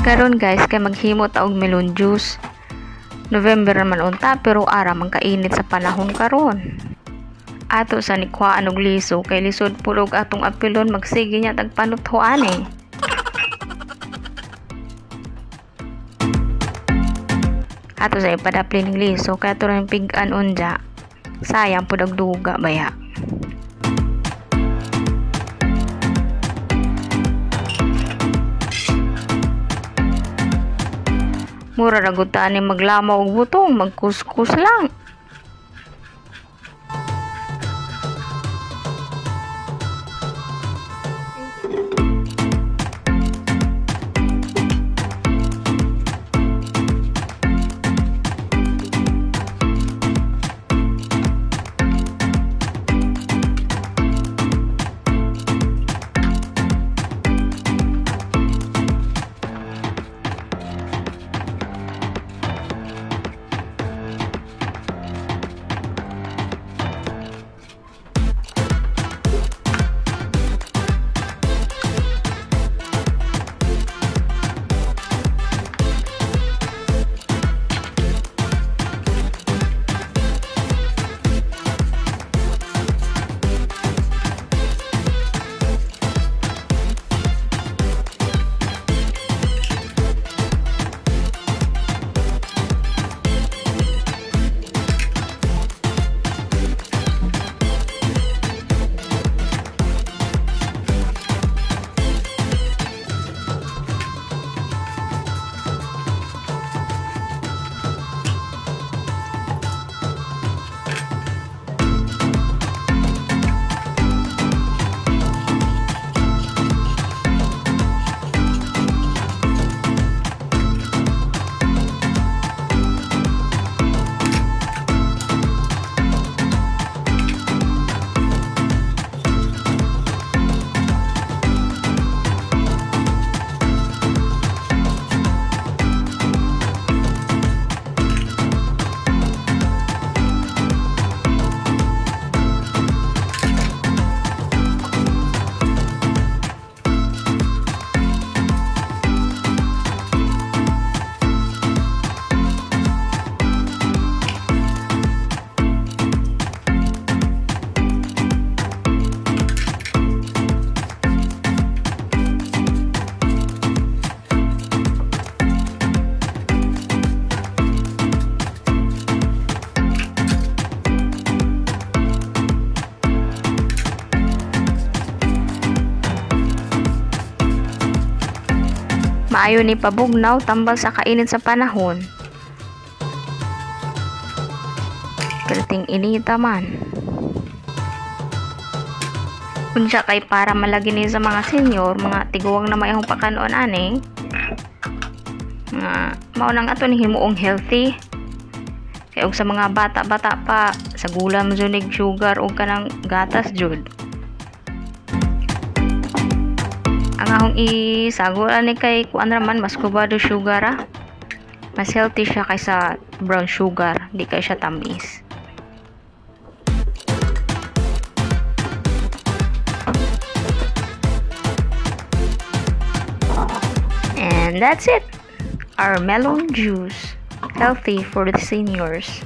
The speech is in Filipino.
Karon guys, kay maghimo ta og melon juice. November naman unta pero ara man kainit sa panahon karon. Ato sa nikwaan og liso kay lisod pulog atong apilon magsige nya tagpanuthoan eh. Ato sa ipadapli ning liso kay ato ring pig-an unja. Sayang pud og duga baya. Mura ra gud ta ani maglamaw og butong, magkuskus lang. Maayo ni pabugnaw tambal sa kainit sa panahon. Perting inita man. Unsya kay para malagi ni sa mga senior, mga tiguwang na mayahong pakanon ani. Nga mao nang ato ni himuong healthy. Kay og sa mga bata-bata pa sa gulam junig sugar og kanang gatas jud. Ang akong isaguran ni kay kuan raman mas kubado sugar ah. Mas healthy siya kaysa brown sugar, di kay siya tamis. And that's it. Our melon juice, healthy for the seniors.